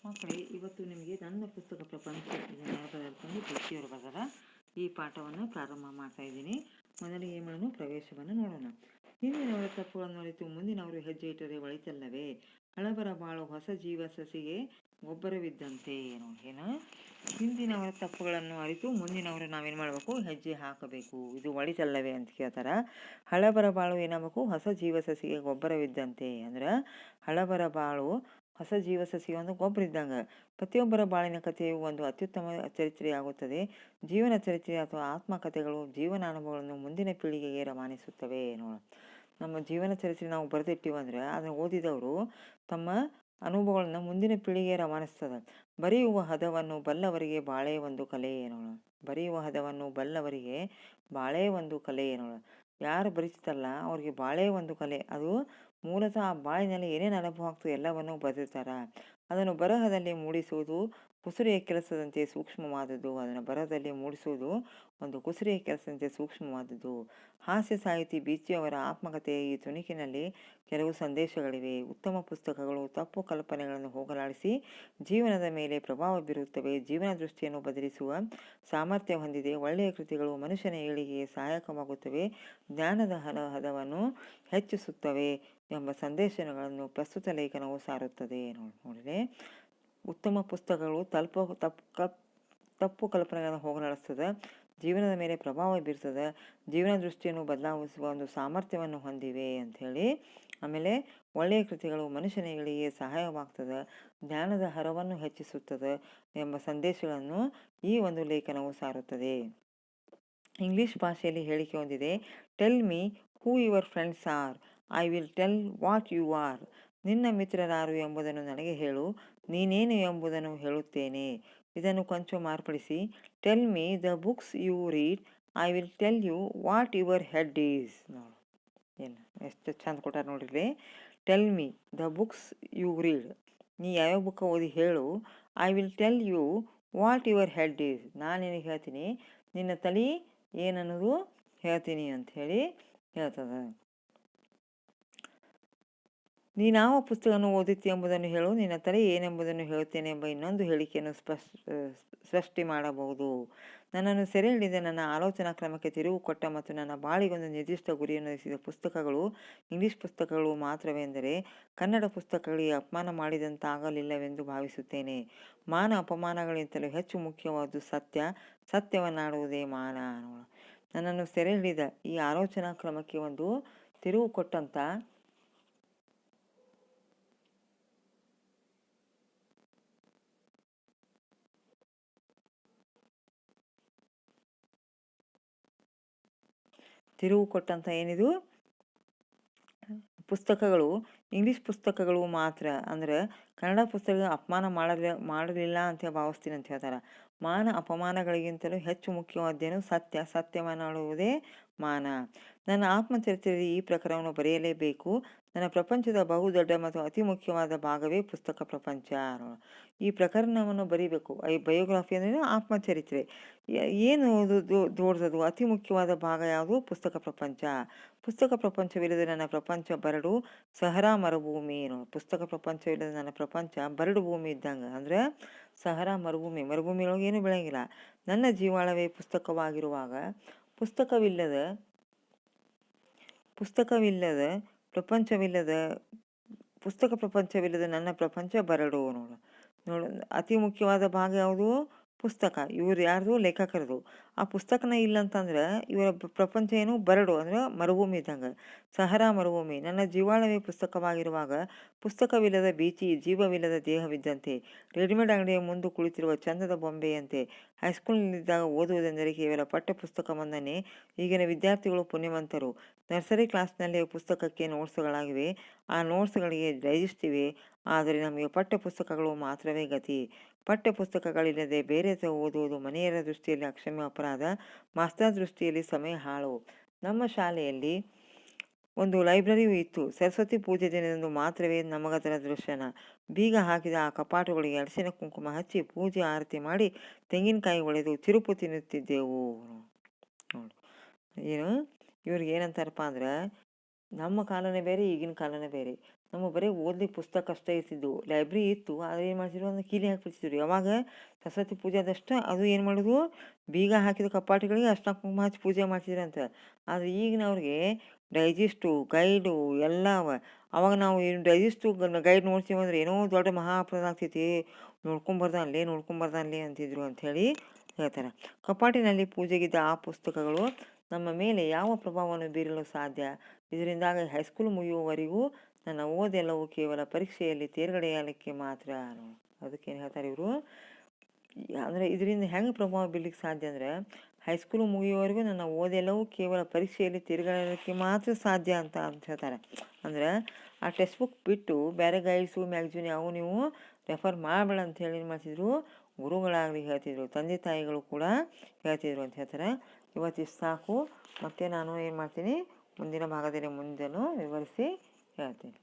ಮಕ್ಕಳೇ, ಇವತ್ತು ನಿಮಗೆ ನನ್ನ ಪುಸ್ತಕ ಪ್ರಪಂಚ ಜ್ಞಾನಪದಾರ್ಥವನ್ನು ತುಳಸಿಯವರು ಬರೆದ ಈ ಪಾಠವನ್ನು ಪ್ರಾರಂಭ ಮಾಡ್ತಾ ಇದ್ದೀನಿ. ಮೊದಲಿಗೆ ಏನು ಮಾಡೋಣ, ಪ್ರವೇಶವನ್ನು ನೋಡೋಣ. ಹಿಂದಿನವರ ತಪ್ಪುಗಳನ್ನು ಅರಿತು ಮುಂದಿನವರು ಹೆಜ್ಜೆ ಇಟ್ಟರೆ ಒಳಿತಲ್ಲವೇ? ಹಳಬರ ಬಾಳು ಹೊಸ ಜೀವ ಸಸಿಗೆ ಗೊಬ್ಬರವಿದ್ದಂತೆ. ಏನು ಹಿಂದಿನವರ ತಪ್ಪುಗಳನ್ನು ಅರಿತು ಮುಂದಿನವರು ನಾವೇನು ಮಾಡಬೇಕು, ಹೆಜ್ಜೆ ಹಾಕಬೇಕು, ಇದು ಒಳಿತಲ್ಲವೇ ಅಂತ ಕೇಳ್ತಾರ. ಹಳಬರ ಬಾಳು ಏನಾಗಬೇಕು, ಹೊಸ ಜೀವ ಸಸಿಗೆ ಗೊಬ್ಬರವಿದ್ದಂತೆ. ಅಂದ್ರೆ ಹಳಬರ ಬಾಳು ಹೊಸ ಜೀವ ಸಸಿಗೆ ಒಂದು ಗೊಬ್ಬರ ಇದ್ದಂಗೆ. ಪ್ರತಿಯೊಬ್ಬರ ಬಾಳಿನ ಕಥೆಯು ಒಂದು ಅತ್ಯುತ್ತಮ ಚರಿತ್ರೆಯಾಗುತ್ತದೆ. ಜೀವನ ಚರಿತ್ರೆ ಅಥವಾ ಆತ್ಮಕಥೆಗಳು ಜೀವನ ಅನುಭವಗಳನ್ನು ಮುಂದಿನ ಪೀಳಿಗೆಗೆ ರವಾನಿಸುತ್ತವೆ. ನಮ್ಮ ಜೀವನ ಚರಿತ್ರೆ ನಾವು ಬರೆದಿಟ್ಟಿವಂದ್ರೆ ಅದನ್ನು ಓದಿದವರು ತಮ್ಮ ಅನುಭವಗಳನ್ನ ಮುಂದಿನ ಪೀಳಿಗೆಗೆ ರವಾನಿಸ್ತದೆ. ಬರೆಯುವ ಹದವನ್ನು ಬಲ್ಲವರಿಗೆ ಬಾಳೆ ಒಂದು ಕಲೆ. ಬರೆಯುವ ಹದವನ್ನು ಬಲ್ಲವರಿಗೆ ಬಾಳೆ ಒಂದು ಕಲೆ. ಯಾರು ಬರೀತಾರಲ್ಲ ಅವ್ರಿಗೆ ಬಾಳೆ ಒಂದು ಕಲೆ. ಅದು ಮೂಲತಃ ಆ ಬಾಳಿನಲ್ಲಿ ಏನೇನು ಅನುಭವ ಆಗ್ತದೆ ಎಲ್ಲವನ್ನು ಬರೆದಿರ್ತಾರೆ. ಅದನ್ನು ಬರಹದಲ್ಲಿ ಮೂಡಿಸುವುದು ಕುಸುರಿಯ ಕೆಲಸದಂತೆ ಸೂಕ್ಷ್ಮವಾದದ್ದು. ಅದನ್ನು ಬರಹದಲ್ಲಿ ಮೂಡಿಸುವುದು ಒಂದು ಕುಸುರಿಯ ಕೆಲಸದಂತೆ ಸೂಕ್ಷ್ಮವಾದದ್ದು. ಹಾಸ್ಯ ಸಾಹಿತಿ ಬೀಚಿಯವರ ಆತ್ಮಕಥೆಯ ಈ ತುಣುಕಿನಲ್ಲಿ ಕೆಲವು ಸಂದೇಶಗಳಿವೆ. ಉತ್ತಮ ಪುಸ್ತಕಗಳು ತಪ್ಪು ಕಲ್ಪನೆಗಳನ್ನು ಹೋಗಲಾಡಿಸಿ ಜೀವನದ ಮೇಲೆ ಪ್ರಭಾವ ಬೀರುತ್ತವೆ. ಜೀವನ ದೃಷ್ಟಿಯನ್ನು ಬದಲಿಸುವ ಸಾಮರ್ಥ್ಯ ಹೊಂದಿದೆ. ಒಳ್ಳೆಯ ಕೃತಿಗಳು ಮನುಷ್ಯನ ಏಳಿಗೆಗೆ ಸಹಾಯಕವಾಗುತ್ತವೆ, ಜ್ಞಾನದ ಹದವನ್ನು ಹೆಚ್ಚಿಸುತ್ತವೆ ಎಂಬ ಸಂದೇಶಗಳನ್ನು ಪ್ರಸ್ತುತ ಲೇಖನವು ಸಾರುತ್ತದೆ. ನೋಡಿದ್ರೆ, ಉತ್ತಮ ಪುಸ್ತಕಗಳು ತಪ್ಪು ಕಲ್ಪನೆಗಳನ್ನು ಹೋಗಲಾಡಿಸ್ತದೆ, ಜೀವನದ ಮೇಲೆ ಪ್ರಭಾವ ಬೀರ್ತದೆ, ಜೀವನ ದೃಷ್ಟಿಯನ್ನು ಬದಲಾಯಿಸುವ ಒಂದು ಸಾಮರ್ಥ್ಯವನ್ನು ಹೊಂದಿವೆ ಅಂಥೇಳಿ. ಆಮೇಲೆ ಒಳ್ಳೆಯ ಕೃತಿಗಳು ಮನುಷ್ಯನ ಏಳಿಗೆಗೆ ಸಹಾಯವಾಗ್ತದೆ, ಜ್ಞಾನದ ಹರವನ್ನು ಹೆಚ್ಚಿಸುತ್ತದೆ ಎಂಬ ಸಂದೇಶಗಳನ್ನು ಈ ಒಂದು ಲೇಖನವು ಸಾರುತ್ತದೆ. ಇಂಗ್ಲಿಷ್ ಭಾಷೆಯಲ್ಲಿ ಹೇಳಿಕೆ ಹೊಂದಿದೆ. Tell me who your friends are, I will tell what you are. ನಿನ್ನ ಮಿತ್ರರಾರು ಎಂಬುದನ್ನು ನನಗೆ ಹೇಳು, ನೀನೇನು ಎಂಬುದನ್ನು ಹೇಳುತ್ತೇನೆ. ಇದನ್ನು ಕೊಂಚ ಮಾರ್ಪಡಿಸಿ, tell me the books you read, I will tell you what your head is. ನೋಡು ಏನು ಎಷ್ಟು ಚಂದ ಕೊಟ್ಟಾರ ನೋಡ್ರಿ. Tell me the books you read, ನೀ ಯಾವ್ಯಾವ ಬುಕ್ ಓದಿ ಹೇಳು. I will tell you what your head is, ನಾನು ನಿನಗೆ ಹೇಳ್ತೀನಿ ನಿನ್ನ ತಲೆ ಏನನ್ನೋದು ಹೇಳ್ತೀನಿ ಅಂಥೇಳಿ ಹೇಳ್ತದೆ. ನೀನಾವ ಪುಸ್ತಕವನ್ನು ಓದಿತಿ ಎಂಬುದನ್ನು ಹೇಳು, ನಿನ್ನ ತಲೆ ಏನೆಂಬುದನ್ನು ಹೇಳುತ್ತೇನೆ ಎಂಬ ಇನ್ನೊಂದು ಹೇಳಿಕೆಯನ್ನು ಸೃಷ್ಟಿ ಮಾಡಬಹುದು. ನನ್ನನ್ನು ಸೆರೆ ಹಿಡಿದ ನನ್ನ ಆಲೋಚನಾ ಕ್ರಮಕ್ಕೆ ತಿರುವು ಕೊಟ್ಟ ಮತ್ತು ನನ್ನ ಬಾಳಿಗೊಂದು ನಿರ್ದಿಷ್ಟ ಗುರಿಯನ್ನು ಇರಿಸಿದ ಪುಸ್ತಕಗಳು ಇಂಗ್ಲಿಷ್ ಪುಸ್ತಕಗಳು ಮಾತ್ರವೆಂದರೆ ಕನ್ನಡ ಪುಸ್ತಕಗಳಿಗೆ ಅಪಮಾನ ಮಾಡಿದಂತಾಗಲಿಲ್ಲವೆಂದು ಭಾವಿಸುತ್ತೇನೆ. ಮಾನ ಅಪಮಾನಗಳಿಂತಲೂ ಹೆಚ್ಚು ಮುಖ್ಯವಾದ್ದು ಸತ್ಯ, ಸತ್ಯವನ್ನಾಡುವುದೇ ಮಾನ. ನನ್ನನ್ನು ಸೆರೆ ಹಿಡಿದ ಈ ಆಲೋಚನಾ ಕ್ರಮಕ್ಕೆ ಒಂದು ತಿರುವು ಕೊಟ್ಟಂತ ಏನಿದು ಪುಸ್ತಕಗಳು ಇಂಗ್ಲಿಷ್ ಪುಸ್ತಕಗಳು ಮಾತ್ರ. ಅಂದ್ರೆ ಕನ್ನಡ ಪುಸ್ತಕ ಅಪಮಾನ ಮಾಡಲಿಲ್ಲ ಅಂತ ಭಾವಿಸ್ತೀನಿ ಅಂತ ಹೇಳ್ತಾರೆ. ಮಾನ ಅಪಮಾನಗಳಿಗಿಂತಲೂ ಹೆಚ್ಚು ಮುಖ್ಯವಾದ್ದೇನು ಸತ್ಯ, ಸತ್ಯವನ್ನಾಡುವುದೇ ಮಾನ. ನನ್ನ ಆತ್ಮಚರಿತ್ರೆಯಲ್ಲಿ ಈ ಪ್ರಕರಣವನ್ನು ಬರೆಯಲೇಬೇಕು. ನನ್ನ ಪ್ರಪಂಚದ ಬಹುದೊಡ್ಡ ಮತ್ತು ಅತಿ ಮುಖ್ಯವಾದ ಭಾಗವೇ ಪುಸ್ತಕ ಪ್ರಪಂಚ. ಈ ಪ್ರಕರಣವನ್ನು ಬರೀಬೇಕು. ಈ ಬಯೋಗ್ರಫಿ ಅಂದ್ರೆ ಆತ್ಮಚರಿತ್ರೆ. ಏನು ದೊಡ್ಡದು ಅತಿ ಮುಖ್ಯವಾದ ಭಾಗ ಯಾವುದು? ಪುಸ್ತಕ ಪ್ರಪಂಚ. ಪುಸ್ತಕ ಪ್ರಪಂಚವಿಲ್ಲದೆ ನನ್ನ ಪ್ರಪಂಚ ಬರಡು ಸಹರಾ ಮರುಭೂಮಿ. ಪುಸ್ತಕ ಪ್ರಪಂಚವಿಲ್ಲದೆ ನನ್ನ ಪ್ರಪಂಚ ಬರಡು ಭೂಮಿ ಇದ್ದಂಗೆ. ಅಂದ್ರೆ ಸಹರಾ ಮರುಭೂಮಿಯೊಳಗೆ ಏನು ಬೆಳೆಯಂಗಿಲ್ಲ. ನನ್ನ ಜೀವಾಳವೇ ಪುಸ್ತಕ ಪ್ರಪಂಚವಿಲ್ಲದ ನನ್ನ ಪ್ರಪಂಚ ಬರಡು. ನೋಡು ಅತಿ ಮುಖ್ಯವಾದ ಭಾಗ ಯಾವುದು? ಪುಸ್ತಕ. ಇವ್ರು ಯಾರ್ದು? ಲೇಖಕರದು. ಆ ಪುಸ್ತಕನ ಇಲ್ಲ ಅಂತಂದ್ರೆ ಇವರ ಪ್ರಪಂಚ ಏನು? ಬರಡು, ಅಂದ್ರೆ ಮರುಭೂಮಿ ಇದ್ದಂಗೆ, ಸಹರಾ ಮರುಭೂಮಿ. ನನ್ನ ಜೀವಾಳವೇ ಪುಸ್ತಕವಾಗಿರುವಾಗ ಪುಸ್ತಕವಿಲ್ಲದ ಬೀಚಿ ಜೀವವಿಲ್ಲದ ದೇಹವಿದ್ದಂತೆ, ರೆಡಿಮೇಡ್ ಅಂಗಡಿಯ ಮುಂದೆ ಕುಳಿತಿರುವ ಚಂದದ ಬೊಂಬೆಯಂತೆ. ಹೈಸ್ಕೂಲ್ನಲ್ಲಿದ್ದಾಗ ಓದುವುದೆಂದರೆ ಕೇವಲ ಪಠ್ಯ ಪುಸ್ತಕವೊಂದನ್ನೇ. ಈಗಿನ ವಿದ್ಯಾರ್ಥಿಗಳು ಪುಣ್ಯವಂತರು. ನರ್ಸರಿ ಕ್ಲಾಸ್ನಲ್ಲಿ ಪುಸ್ತಕಕ್ಕೆ ನೋಟ್ಸ್ಗಳಾಗಿವೆ, ಆ ನೋಟ್ಸ್ಗಳಿಗೆ ಡೈಜೆಸ್ಟ್ ಇವೆ. ಆದರೆ ನಮಗೆ ಪಠ್ಯ ಪುಸ್ತಕಗಳು ಮಾತ್ರವೇ ಗತಿ. ಪಠ್ಯ ಪುಸ್ತಕಗಳಿಲ್ಲದೆ ಬೇರೆ ಓದುವುದು ಮನೆಯರ ದೃಷ್ಟಿಯಲ್ಲಿ ಅಕ್ಷಮ್ಯ ಅಪರಾಧ, ಮಾಸ್ತರ್ ದೃಷ್ಟಿಯಲ್ಲಿ ಸಮಯ ಹಾಳು. ನಮ್ಮ ಶಾಲೆಯಲ್ಲಿ ಒಂದು ಲೈಬ್ರರಿಯೂ ಇತ್ತು. ಸರಸ್ವತಿ ಪೂಜೆ ದಿನದಂದು ಮಾತ್ರವೇ ನಮಗದರ ದರ್ಶನ. ಬೀಗ ಹಾಕಿದ ಆ ಕಪಾಟುಗಳಿಗೆ ಅರಿಶಿನ ಕುಂಕುಮ ಹಚ್ಚಿ ಪೂಜೆ ಆರತಿ ಮಾಡಿ ತೆಂಗಿನಕಾಯಿ ಒಡೆದು ತಿರುಪು ತಿನ್ನುತ್ತಿದ್ದೆವು. ನೋಡು ಏನು ಇವ್ರಿಗೆ ಏನಂತಾರಪ್ಪ ಅಂದ್ರೆ, ನಮ್ಮ ಕಾಲನೇ ಬೇರೆ, ಈಗಿನ ಕಾಲನೇ ಬೇರೆ. ನಮಗೆ ಬರೀ ಓದ್ಲಿಕ್ಕೆ ಪುಸ್ತಕ ಅಷ್ಟೇ ಇರ್ತಿದ್ವು. ಲೈಬ್ರರಿ ಇತ್ತು, ಆದರೆ ಏನು ಮಾಡ್ತಿದ್ರು ಅಂದ್ರೆ ಕೀಲಿ ಹಾಕಿಬಿಡ್ತಿದ್ರು. ಯಾವಾಗ ಸರಸ್ವತಿ ಪೂಜೆ ಆದಷ್ಟು ಅದು ಏನು ಮಾಡೋದು, ಬೀಗ ಹಾಕಿದ ಕಪಾಟಿಗಳಿಗೆ ಅರ್ಶಿನ ಕುಂಕುಮ ಹಚ್ಚಿ ಪೂಜೆ ಮಾಡ್ತಿದ್ರಂತ. ಆದರೆ ಈಗಿನವ್ರಿಗೆ ಡೈಜೆಸ್ಟು ಗೈಡು ಎಲ್ಲ ಅವ. ಅವಾಗ ನಾವು ಏನು ಡೈಜೆಸ್ಟು ಗೈಡ್ ನೋಡ್ತೀವಿ ಅಂದ್ರೆ ಏನೋ ದೊಡ್ಡ ಮಹಾಪ್ರದ ಆಗ್ತೈತಿ, ನೋಡ್ಕೊಂಬರ್ದಾನ್ಲೇ ಅಂತಿದ್ರು ಅಂಥೇಳಿ ಹೇಳ್ತಾರೆ. ಕಪಾಟಿನಲ್ಲಿ ಪೂಜೆಗಿದ್ದ ಆ ಪುಸ್ತಕಗಳು ನಮ್ಮ ಮೇಲೆ ಯಾವ ಪ್ರಭಾವವನ್ನು ಬೀರಲು ಸಾಧ್ಯ? ಇದರಿಂದಾಗಿ ಹೈಸ್ಕೂಲ್ ಮುಗಿಯುವವರೆಗೂ ನನ್ನ ಓದೆಲ್ಲವೂ ಕೇವಲ ಪರೀಕ್ಷೆಯಲ್ಲಿ ತೇರ್ಗಡೆಯಾಗಲಿಕ್ಕೆ ಮಾತ್ರ. ಅದಕ್ಕೇನು ಹೇಳ್ತಾರೆ ಇವರು ಅಂದರೆ ಇದರಿಂದ ಹೆಂಗೆ ಪ್ರಭಾವ ಬೀರ್ಲಿಕ್ಕೆ ಸಾಧ್ಯ ಅಂದರೆ, ಹೈಸ್ಕೂಲ್ ಮುಗಿಯುವವರೆಗೂ ನನ್ನ ಓದೆಲ್ಲವೂ ಕೇವಲ ಪರೀಕ್ಷೆಯಲ್ಲಿ ತೇರ್ಗಡೆಯಾಗಲಿಕ್ಕೆ ಮಾತ್ರ ಸಾಧ್ಯ ಅಂತ ಹೇಳ್ತಾರೆ. ಅಂದ್ರೆ ಆ ಟೆಕ್ಸ್ಟ್ ಬುಕ್ ಬಿಟ್ಟು ಬೇರೆ ಗೈಡ್ಸು ಮ್ಯಾಗ್ಝಿನ್ ಯಾವ ನೀವು ರೆಫರ್ ಮಾಡಬೇಡ ಅಂತ ಹೇಳಿ ಏನು ಮಾಡ್ತಿದ್ರು, ಗುರುಗಳಾಗಲಿ ಹೇಳ್ತಿದ್ರು, ತಂದೆ ತಾಯಿಗಳು ಕೂಡ ಹೇಳ್ತಿದ್ರು ಅಂತ ಹೇಳ್ತಾರೆ. ಇವತ್ತಿಷ್ಟು ಸಾಕು. ಮತ್ತೆ ನಾನು ಏನು ಮಾಡ್ತೀನಿ, ಮುಂದಿನ ಭಾಗದಲ್ಲಿ ಮುಂದೆನೂ ವಿವರಿಸಿ ಹೇಳ್ತೀನಿ.